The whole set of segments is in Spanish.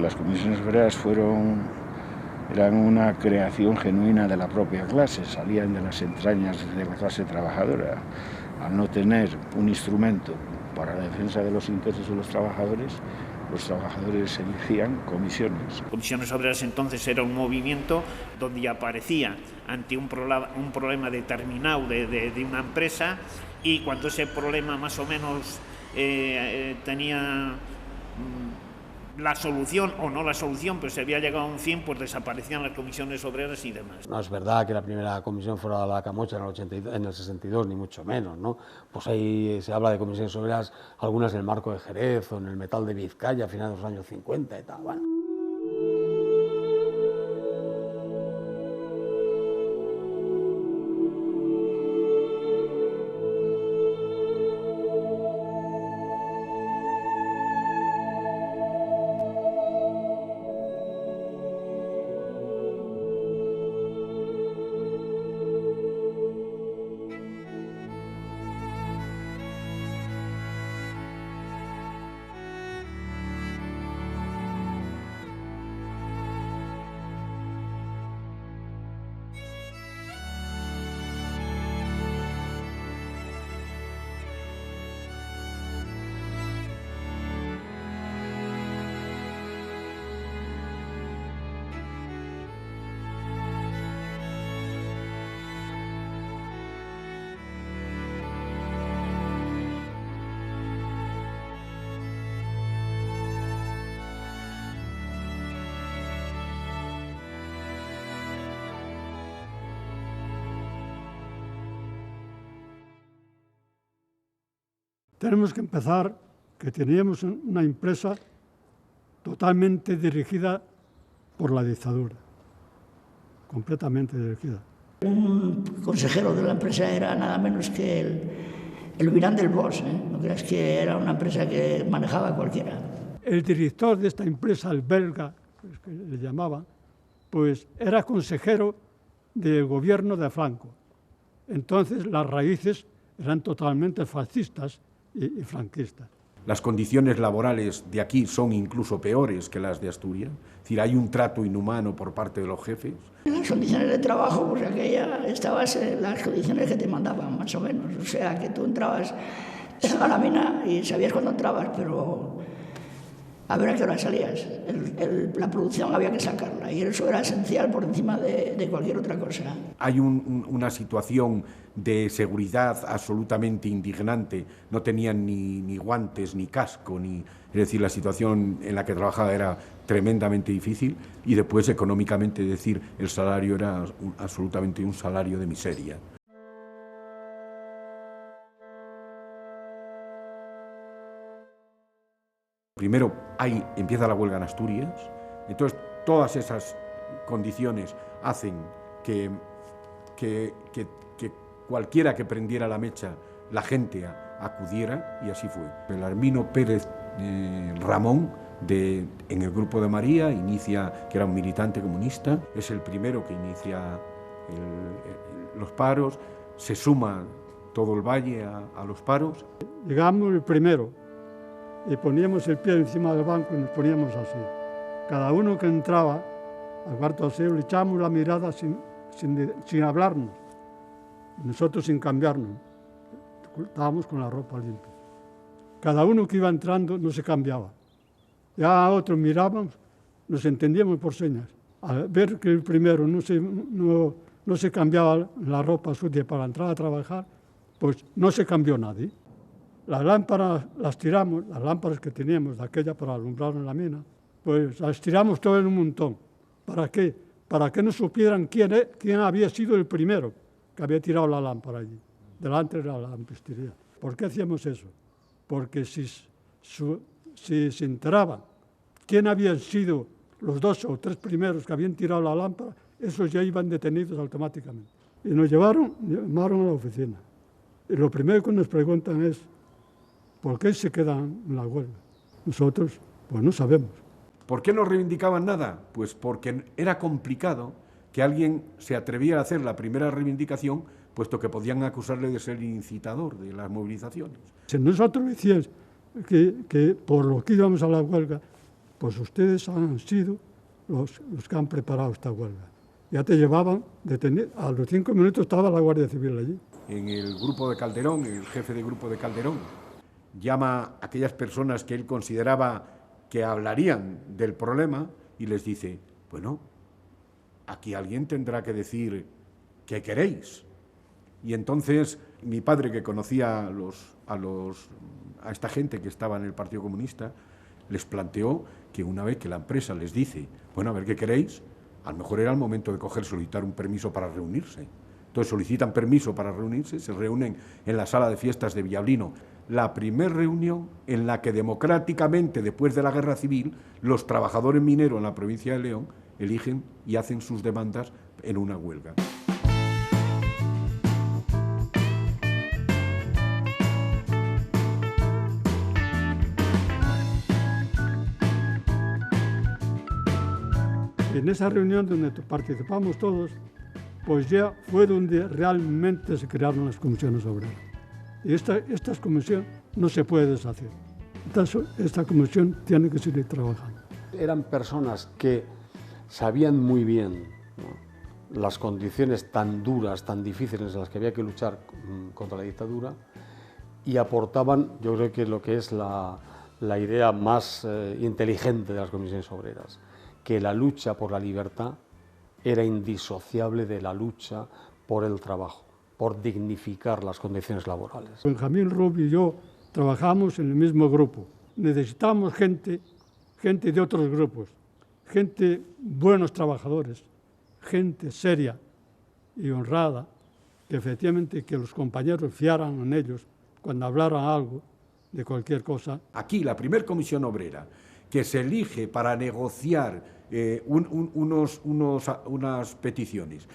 las comisiones obreras eran una creación genuina de la propia clase, salían de las entrañas de la clase trabajadora. Al no tener un instrumento para la defensa de los intereses de los trabajadores elegían comisiones. Comisiones Obreras entonces era un movimiento donde ya aparecía ante un problema determinado de una empresa, y cuando ese problema más o menos tenía la solución o no la solución, pero se había llegado a un fin, pues desaparecían las comisiones obreras y demás. No es verdad que la primera comisión fuera la Camocha en el 62, ni mucho menos, ¿no? Pues ahí se habla de comisiones obreras, algunas en el Marco de Jerez o en el Metal de Vizcaya a finales de los años 50 y tal. Bueno. Tenemos que empezar que teníamos una empresa totalmente dirigida por la dictadura, completamente dirigida. Un consejero de la empresa era nada menos que el Virán del Bosch, ¿eh? No creas que era una empresa que manejaba cualquiera. El director de esta empresa, el belga, que le llamaban, pues era consejero del gobierno de Franco. Entonces las raíces eran totalmente fascistas y franquistas. Las condiciones laborales de aquí son incluso peores que las de Asturias. Es decir, hay un trato inhumano por parte de los jefes. Las condiciones de trabajo, pues aquella estabas en las condiciones que te mandaban, más o menos. O sea, que tú entrabas a la mina y sabías cuándo entrabas, pero a ver a qué hora salías. La producción había que sacarla y eso era esencial por encima de cualquier otra cosa. Hay una situación de seguridad absolutamente indignante. No tenían ni guantes, ni casco, es decir, la situación en la que trabajaba era tremendamente difícil, y después económicamente, es decir, el salario era absolutamente un salario de miseria. Primero empieza la huelga en Asturias, entonces todas esas condiciones hacen que cualquiera que prendiera la mecha, la gente acudiera, y así fue. El Armino Pérez Ramón, en el Grupo de María, que era un militante comunista, es el primero que inicia los paros, se suma todo el valle a los paros. Llegamos el primero y poníamos el pie encima del banco y nos poníamos así. Cada uno que entraba al cuarto de aseo le echábamos la mirada sin hablarnos, y nosotros sin cambiarnos. Estábamos con la ropa limpia. Cada uno que iba entrando no se cambiaba. Ya a otros mirábamos, nos entendíamos por señas. Al ver que el primero no se cambiaba la ropa sucia para entrar a trabajar, pues no se cambió nadie. Las lámparas las tiramos, las lámparas que teníamos de aquella para alumbrar en la mina, pues las tiramos todo en un montón. ¿Para qué? Para que no supieran quién había sido el primero que había tirado la lámpara allí, delante de la lampistería. ¿Por qué hacíamos eso? Porque si se enteraban quién habían sido los 2 o 3 primeros que habían tirado la lámpara, esos ya iban detenidos automáticamente. Y nos llamaron a la oficina. Y lo primero que nos preguntan es, ¿por qué se quedan en la huelga? Nosotros, pues no sabemos. ¿Por qué no reivindicaban nada? Pues porque era complicado que alguien se atreviera a hacer la primera reivindicación, puesto que podían acusarle de ser incitador de las movilizaciones. Si nosotros decíamos que por lo que íbamos a la huelga, pues ustedes han sido los que han preparado esta huelga. Ya te llevaban detenido, a los 5 minutos estaba la Guardia Civil allí. En el grupo de Calderón, el jefe de grupo de Calderón, llama a aquellas personas que él consideraba que hablarían del problema y les dice, bueno, aquí alguien tendrá que decir qué queréis. Y entonces mi padre, que conocía a esta gente que estaba en el Partido Comunista, les planteó que una vez que la empresa les dice, bueno, a ver qué queréis, a lo mejor era el momento de solicitar un permiso para reunirse. Entonces solicitan permiso para reunirse, se reúnen en la sala de fiestas de Villablino. La primera reunión en la que democráticamente, después de la Guerra Civil, los trabajadores mineros en la provincia de León eligen y hacen sus demandas en una huelga. En esa reunión donde participamos todos, pues ya fue donde realmente se crearon las comisiones obreras. Y esta comisión no se puede deshacer. Esta comisión tiene que seguir trabajando. Eran personas que sabían muy bien, ¿no?, las condiciones tan duras, tan difíciles en las que había que luchar contra la dictadura, y aportaban, yo creo que lo que es la idea más inteligente de las comisiones obreras, que la lucha por la libertad era indisociable de la lucha por el trabajo, por dignificar las condiciones laborales. Benjamín Rubio y yo trabajamos en el mismo grupo. Necesitamos gente de otros grupos, gente, buenos trabajadores, gente seria y honrada, que efectivamente que los compañeros fiaran en ellos cuando hablaran algo de cualquier cosa. Aquí la primera comisión obrera que se elige para negociar unas peticiones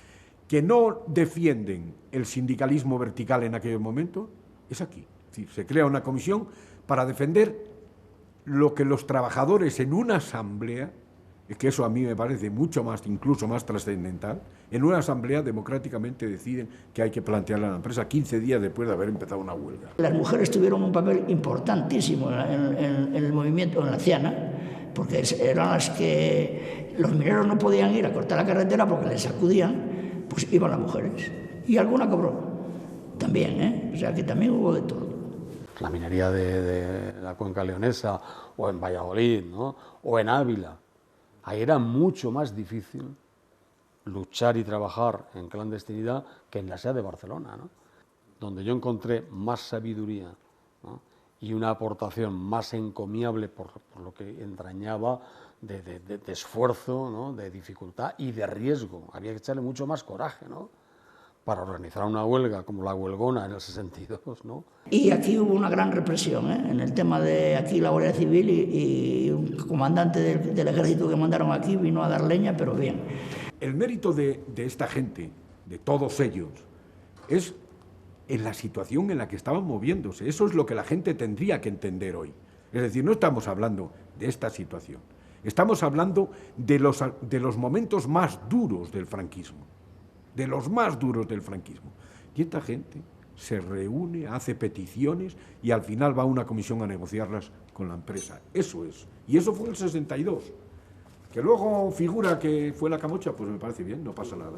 que no defienden el sindicalismo vertical en aquel momento, es aquí. Es decir, se crea una comisión para defender lo que los trabajadores en una asamblea, es que eso a mí me parece mucho más, incluso más trascendental, en una asamblea democráticamente deciden que hay que plantearle a la empresa 15 días después de haber empezado una huelga. Las mujeres tuvieron un papel importantísimo en el movimiento en la Ciana, porque eran las que los mineros no podían ir a cortar la carretera porque les sacudían, pues iban las mujeres. Y alguna cobró también, o sea que también hubo de todo. La minería de la cuenca leonesa, o en Valladolid, ¿no?, o en Ávila, ahí era mucho más difícil luchar y trabajar en clandestinidad que en la SEA de Barcelona, ¿no?, donde yo encontré más sabiduría, ¿no?, y una aportación más encomiable por lo que entrañaba de esfuerzo, ¿no?, de dificultad y de riesgo. Había que echarle mucho más coraje, ¿no?, para organizar una huelga como la huelgona en el 62, ¿no? Y aquí hubo una gran represión, en el tema de aquí la Guardia Civil y un comandante del ejército que mandaron aquí vino a dar leña, pero bien. El mérito de esta gente, de todos ellos, es en la situación en la que estaban moviéndose. Eso es lo que la gente tendría que entender hoy. Es decir, no estamos hablando de esta situación, estamos hablando de los momentos más duros del franquismo. De los más duros del franquismo. Y esta gente se reúne, hace peticiones y al final va a una comisión a negociarlas con la empresa. Eso es. Y eso fue el 62. Que luego figura que fue la Camocha, pues me parece bien, no pasa nada.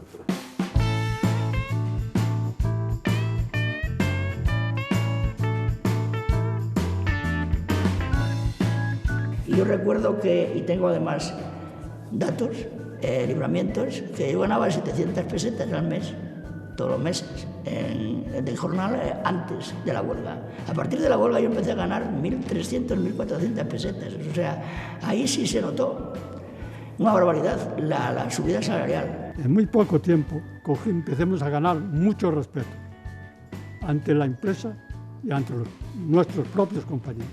Y yo recuerdo que, y tengo además datos, libramientos, que yo ganaba 700 pesetas al mes, todos los meses, de jornal antes de la huelga. A partir de la huelga yo empecé a ganar 1.300, 1.400 pesetas. O sea, ahí sí se notó una barbaridad la subida salarial. En muy poco tiempo empecemos a ganar mucho respeto ante la empresa y ante nuestros propios compañeros.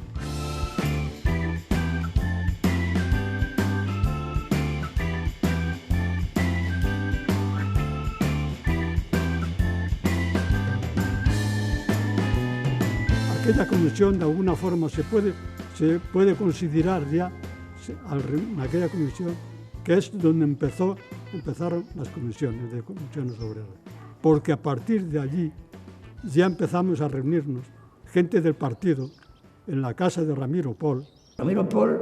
Aquella comisión de alguna forma se puede considerar ya en aquella comisión que es donde empezaron las comisiones obreras, porque a partir de allí ya empezamos a reunirnos gente del partido en la casa de Ramiro Pol. Ramiro Pol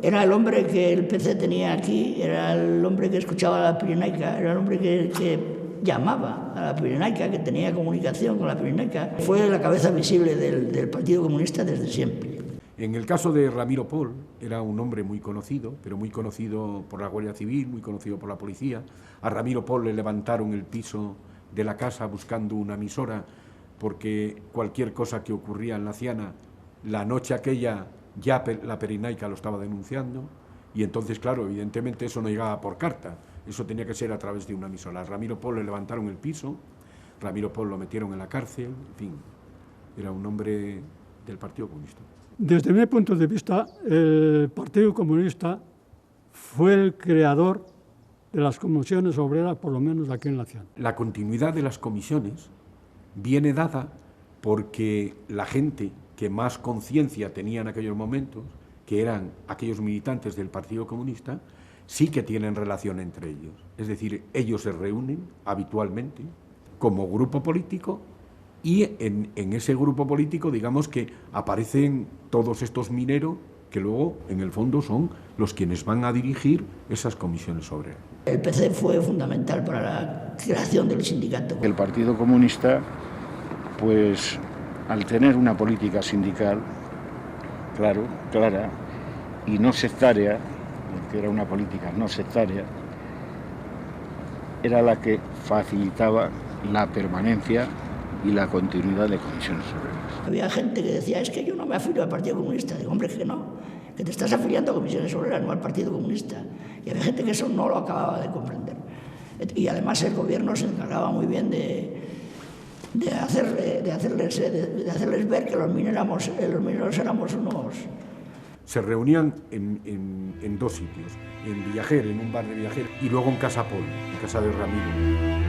Era el hombre que el PC tenía aquí, era el hombre que escuchaba a la Pirenaica, era el hombre que llamaba a la Pirenaica, que tenía comunicación con la Pirenaica. Fue la cabeza visible del Partido Comunista desde siempre. En el caso de Ramiro Pol, era un hombre muy conocido, pero muy conocido por la Guardia Civil, muy conocido por la policía. A Ramiro Pol le levantaron el piso de la casa buscando una emisora, porque cualquier cosa que ocurría en la Ciana, la noche aquella ya la Pirenaica lo estaba denunciando, y entonces, claro, evidentemente eso no llegaba por carta, eso tenía que ser a través de una emisora. A Ramiro Pol le levantaron el piso, Ramiro Pol lo metieron en la cárcel, en fin, era un hombre del Partido Comunista. Desde mi punto de vista, el Partido Comunista fue el creador de las comisiones obreras, por lo menos aquí en la Ciana. La continuidad de las comisiones viene dada porque la gente que más conciencia tenía en aquellos momentos, que eran aquellos militantes del Partido Comunista, sí que tienen relación entre ellos. Es decir, ellos se reúnen habitualmente como grupo político y en ese grupo político, digamos que aparecen todos estos mineros que luego, en el fondo, son los quienes van a dirigir esas comisiones obreras. El PC fue fundamental para la creación del sindicato. El Partido Comunista, pues, al tener una política sindical, clara, y no sectaria, porque era una política no sectaria, era la que facilitaba la permanencia y la continuidad de comisiones obreras. Había gente que decía, es que yo no me afilio al Partido Comunista. Digo, hombre, que no, que te estás afiliando a comisiones obreras, no al Partido Comunista. Y había gente que eso no lo acababa de comprender. Y además el gobierno se encargaba muy bien de hacerles ver que los mineros éramos unos... Se reunían en dos sitios, en Villajer, en un bar de Villajer, y luego en Casa Pol, en casa de Ramiro.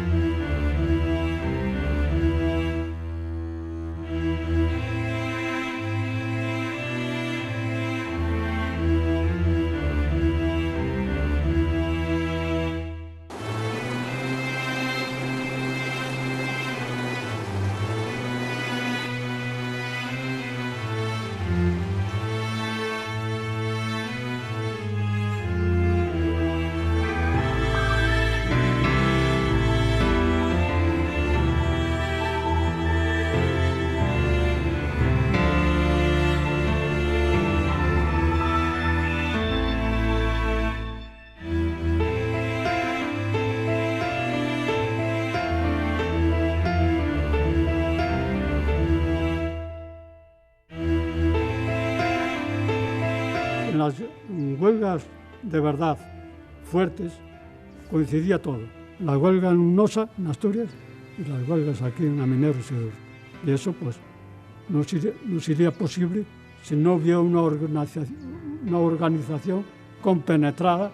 En las huelgas de verdad fuertes coincidía todo. La huelga en Unosa, en Asturias, y las huelgas aquí en Amineros y Dur. Y eso pues no sería posible si no hubiera una organización compenetrada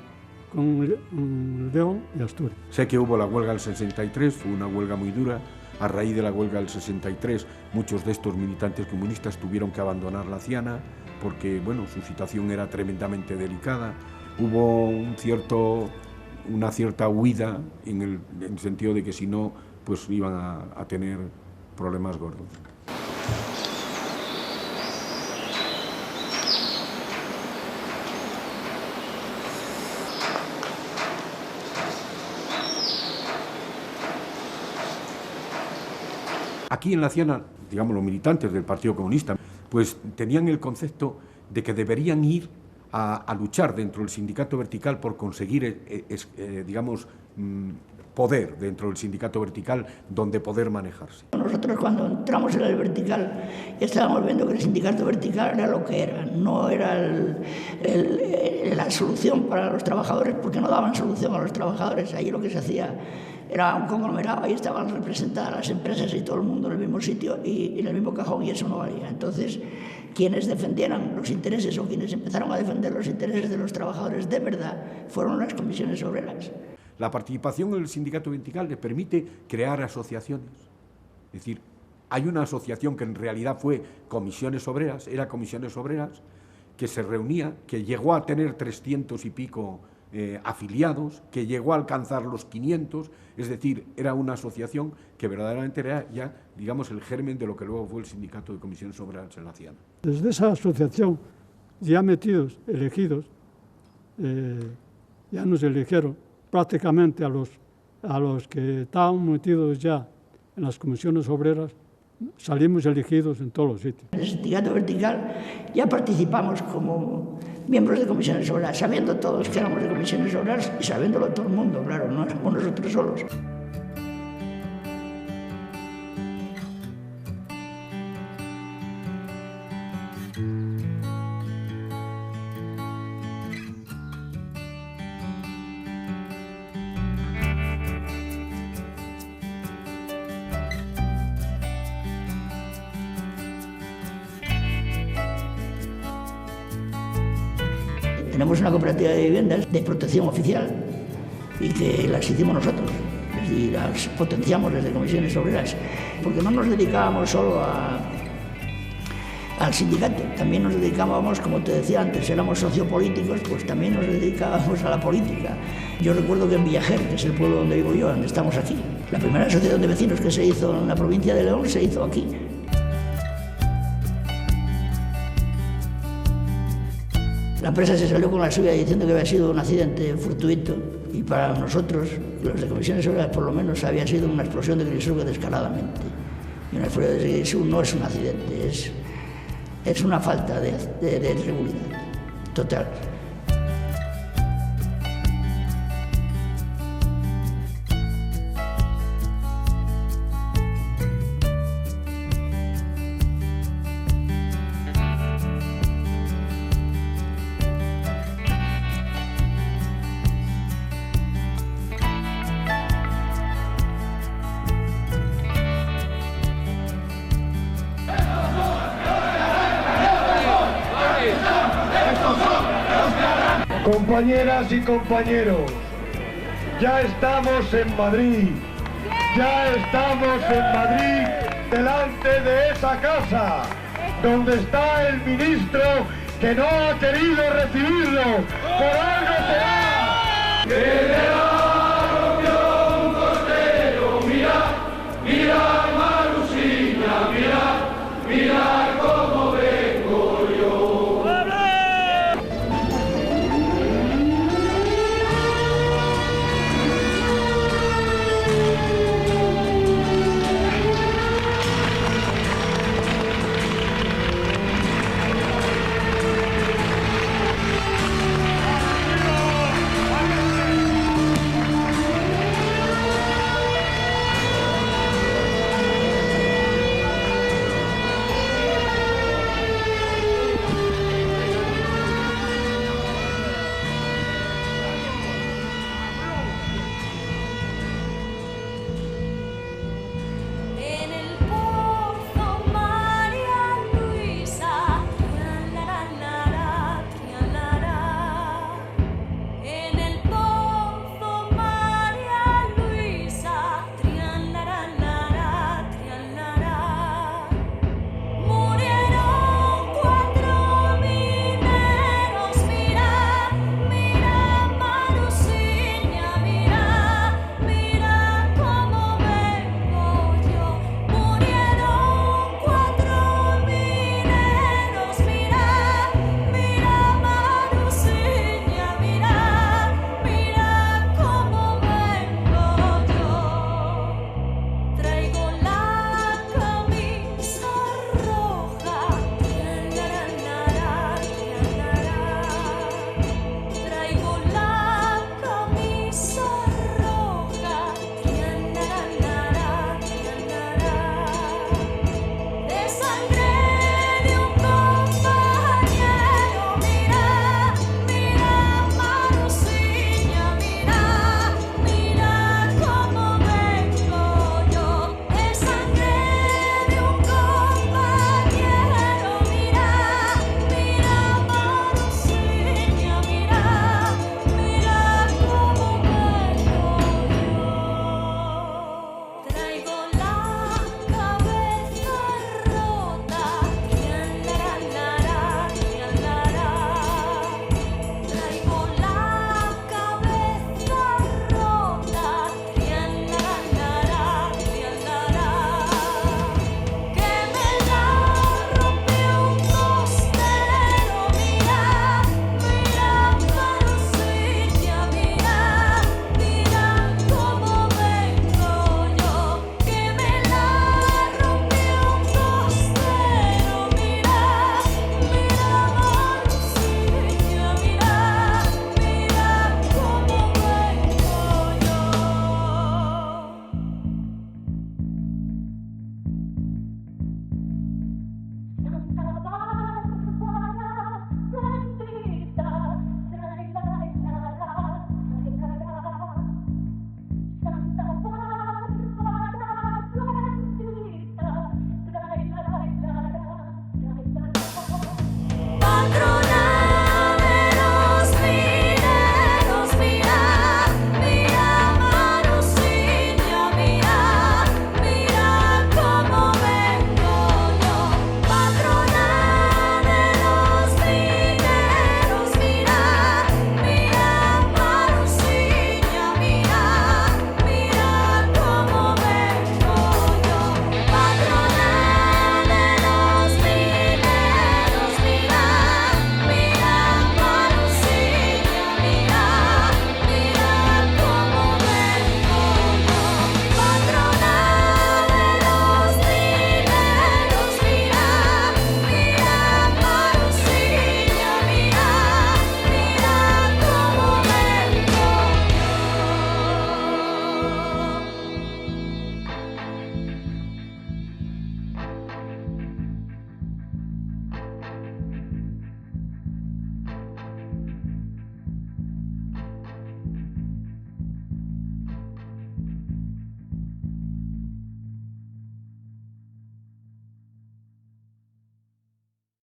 con León y Asturias. Sé que hubo la huelga del 63, fue una huelga muy dura. A raíz de la huelga del 63, muchos de estos militantes comunistas tuvieron que abandonar la Ciana porque, bueno, su situación era tremendamente delicada. Hubo una cierta huida en el sentido de que si no, pues iban a tener problemas gordos. Aquí en la Ciana, digamos, los militantes del Partido Comunista, pues tenían el concepto de que deberían ir a luchar dentro del sindicato vertical por conseguir, digamos, poder dentro del sindicato vertical donde poder manejarse. Nosotros cuando entramos en el vertical estábamos viendo que el sindicato vertical era lo que era, no era la solución para los trabajadores porque no daban solución a los trabajadores. Allí lo que se hacía era un conglomerado, ahí estaban representadas las empresas y todo el mundo en el mismo sitio y en el mismo cajón, y eso no valía. Entonces, quienes defendieran los intereses o quienes empezaron a defender los intereses de los trabajadores de verdad fueron las comisiones obreras. La participación en el sindicato vertical le permite crear asociaciones. Es decir, hay una asociación que en realidad fue Comisiones Obreras, era Comisiones Obreras, que se reunía, que llegó a tener 300 y pico afiliados, que llegó a alcanzar los 500, es decir, era una asociación que verdaderamente era ya, digamos, el germen de lo que luego fue el sindicato de Comisiones Obreras en la Ciana. Desde esa asociación, ya elegidos, ya nos eligieron prácticamente a los que estaban metidos ya en las comisiones obreras, salimos elegidos en todos los sitios. En el sindicato vertical ya participamos como miembros de comisiones obreras, sabiendo todos que éramos de comisiones obreras y sabiéndolo todo el mundo, claro, no éramos nosotros solos. Tenemos una cooperativa de viviendas de protección oficial y que las hicimos nosotros, es decir, las potenciamos desde comisiones obreras, porque no nos dedicábamos solo al sindicato, también nos dedicábamos, como te decía antes, éramos sociopolíticos, pues también nos dedicábamos a la política. Yo recuerdo que en Villajer, que es el pueblo donde vivo yo, donde estamos aquí, la primera asociación de vecinos que se hizo en la provincia de León se hizo aquí. La empresa se salió con la suya diciendo que había sido un accidente fortuito y para nosotros, los de comisiones obreras, por lo menos había sido una explosión de grisur descaradamente. Y una explosión de grisur no es un accidente, es una falta de seguridad total. Compañeras y compañeros, ya estamos en Madrid, delante de esa casa, donde está el ministro que no ha querido recibirlo, por algo será.